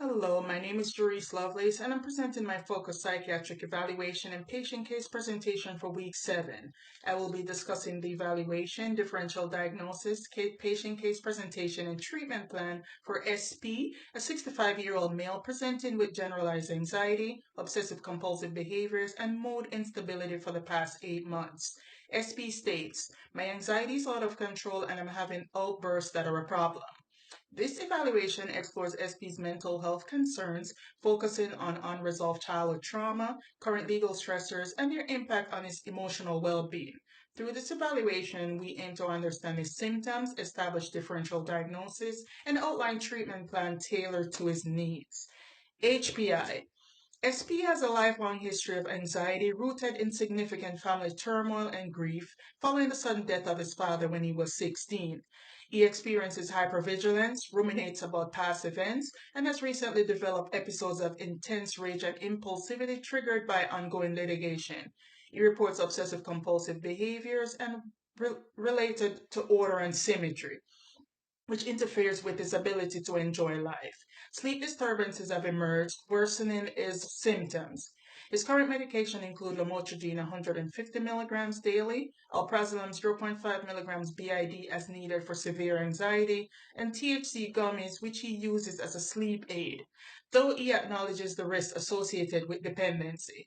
Hello, my name is Jerice Lovelace, and I'm presenting my focused psychiatric evaluation and patient case presentation for week 7. I will be discussing the evaluation, differential diagnosis, patient case presentation, and treatment plan for SP, a 65-year-old male presenting with generalized anxiety, obsessive compulsive behaviors, and mood instability for the past 8 months. SP states, my anxiety is out of control and I'm having outbursts that are a problem. This evaluation explores SP's mental health concerns, focusing on unresolved childhood trauma, current legal stressors, and their impact on his emotional well being. Through this evaluation, we aim to understand his symptoms, establish differential diagnosis, and outline treatment plan tailored to his needs. HPI. SP has a lifelong history of anxiety rooted in significant family turmoil and grief following the sudden death of his father when he was 16. He experiences hypervigilance, ruminates about past events, and has recently developed episodes of intense rage and impulsivity triggered by ongoing litigation. He reports obsessive compulsive behaviors and related to order and symmetry, which interferes with his ability to enjoy life. Sleep disturbances have emerged, worsening his symptoms. His current medication include lamotrigine 150 milligrams daily, alprazolam 0.5 milligrams BID as needed for severe anxiety, and THC gummies, which he uses as a sleep aid, though he acknowledges the risks associated with dependency.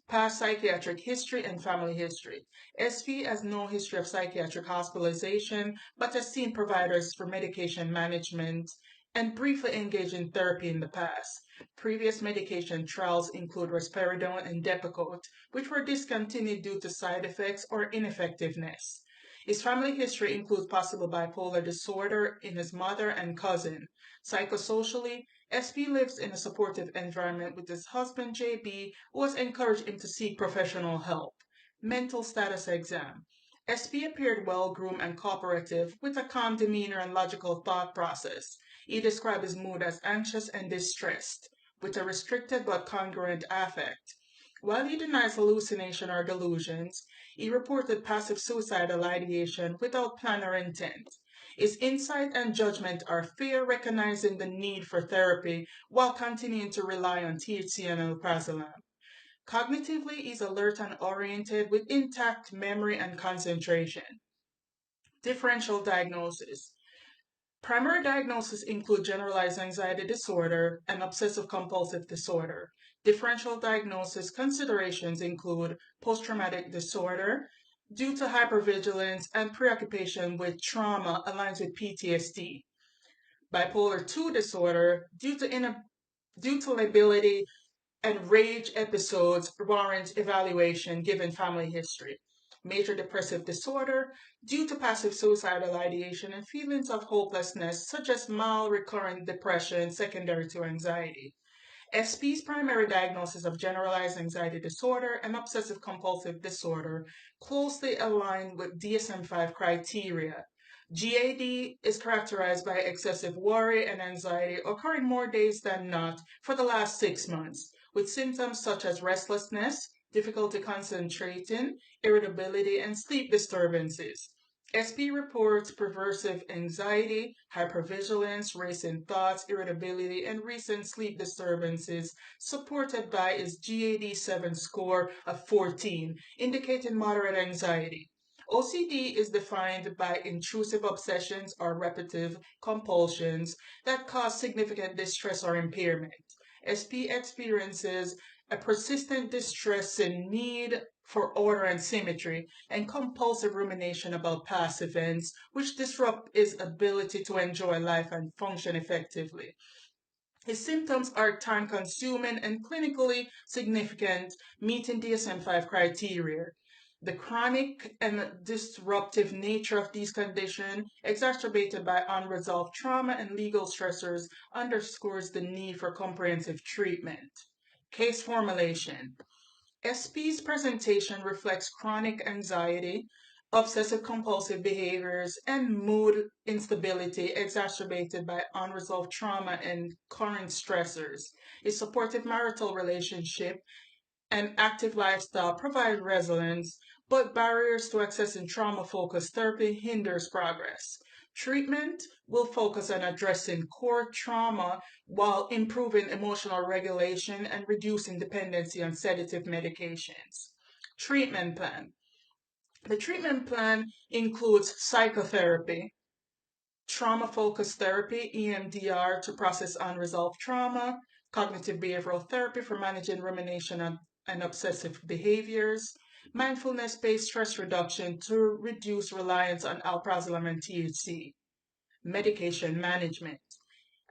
Past psychiatric history and family history. SP has no history of psychiatric hospitalization, but has seen providers for medication management and briefly engaged in therapy in the past. Previous medication trials include risperidone and Depakote, which were discontinued due to side effects or ineffectiveness. His family history includes possible bipolar disorder in his mother and cousin. Psychosocially, SP lives in a supportive environment with his husband JB, who has encouraged him to seek professional help. Mental status exam. SP appeared well groomed and cooperative with a calm demeanor and logical thought process. He described his mood as anxious and distressed, with a restricted but congruent affect. While he denies hallucination or delusions, he reported passive suicidal ideation without plan or intent. His insight and judgment are fair, recognizing the need for therapy while continuing to rely on THC and alprazolam. Cognitively, he's alert and oriented with intact memory and concentration. Differential diagnosis. Primary diagnoses include generalized anxiety disorder and obsessive compulsive disorder. Differential diagnosis considerations include post-traumatic disorder due to hypervigilance and preoccupation with trauma aligns with PTSD. Bipolar 2 disorder due to lability and rage episodes warrant evaluation given family history. Major depressive disorder due to passive suicidal ideation and feelings of hopelessness, such as mild recurrent depression secondary to anxiety. SP's primary diagnosis of generalized anxiety disorder and obsessive compulsive disorder closely align with DSM-5 criteria. GAD is characterized by excessive worry and anxiety occurring more days than not for the last 6 months, with symptoms such as restlessness, difficulty concentrating, irritability, and sleep disturbances. SP reports pervasive anxiety, hypervigilance, racing thoughts, irritability, and recent sleep disturbances, supported by his GAD-7 score of 14, indicating moderate anxiety. OCD is defined by intrusive obsessions or repetitive compulsions that cause significant distress or impairment. SP experiences a persistent distress and need for order and symmetry, and compulsive rumination about past events, which disrupt his ability to enjoy life and function effectively. His symptoms are time consuming and clinically significant, meeting DSM 5 criteria. The chronic and disruptive nature of these conditions, exacerbated by unresolved trauma and legal stressors, underscores the need for comprehensive treatment. Case formulation. SP's presentation reflects chronic anxiety, obsessive compulsive behaviors, and mood instability exacerbated by unresolved trauma and current stressors. A supportive marital relationship and active lifestyle provide resilience, but barriers to accessing trauma focused therapy hinders progress. Treatment will focus on addressing core trauma while improving emotional regulation and reducing dependency on sedative medications. Treatment plan. The treatment plan includes psychotherapy, trauma focused therapy, EMDR, to process unresolved trauma, cognitive behavioral therapy for managing rumination and obsessive behaviors, mindfulness based stress reduction to reduce reliance on alprazolam and THC, medication management.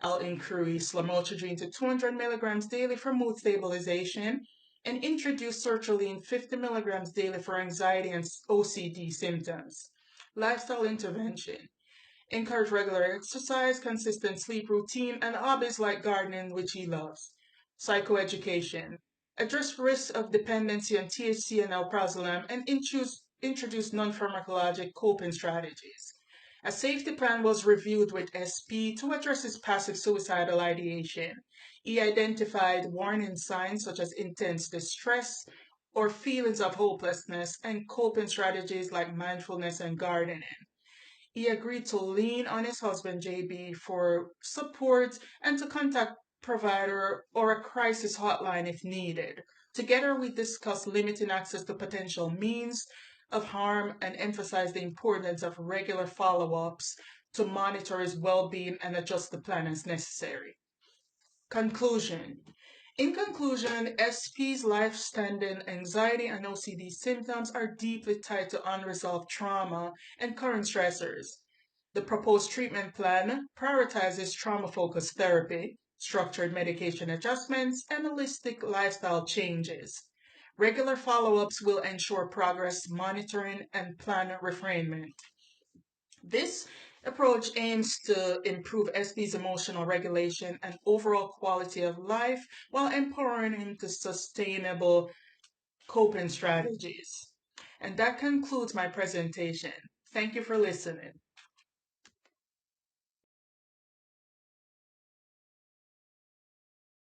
I'll increase lamotrigine to 200 milligrams daily for mood stabilization and introduce sertraline 50 milligrams daily for anxiety and OCD symptoms. Lifestyle intervention. Encourage regular exercise, consistent sleep routine, and hobbies like gardening, which he loves. Psychoeducation. Address risks of dependency on THC and alprazolam and introduce non-pharmacologic coping strategies. A safety plan was reviewed with SP to address his passive suicidal ideation. He identified warning signs such as intense distress or feelings of hopelessness and coping strategies like mindfulness and gardening. He agreed to lean on his husband JB for support and to contact provider or a crisis hotline if needed. Together we discussed limiting access to potential means of harm and emphasized the importance of regular follow-ups to monitor his well-being and adjust the plan as necessary. Conclusion. In conclusion, SP's life-standing anxiety and OCD symptoms are deeply tied to unresolved trauma and current stressors. The proposed treatment plan prioritizes trauma-focused therapy, structured medication adjustments, and holistic lifestyle changes. Regular follow-ups will ensure progress monitoring and plan refinement. This approach aims to improve SB's emotional regulation and overall quality of life while empowering him to sustainable coping strategies. And that concludes my presentation. Thank you for listening.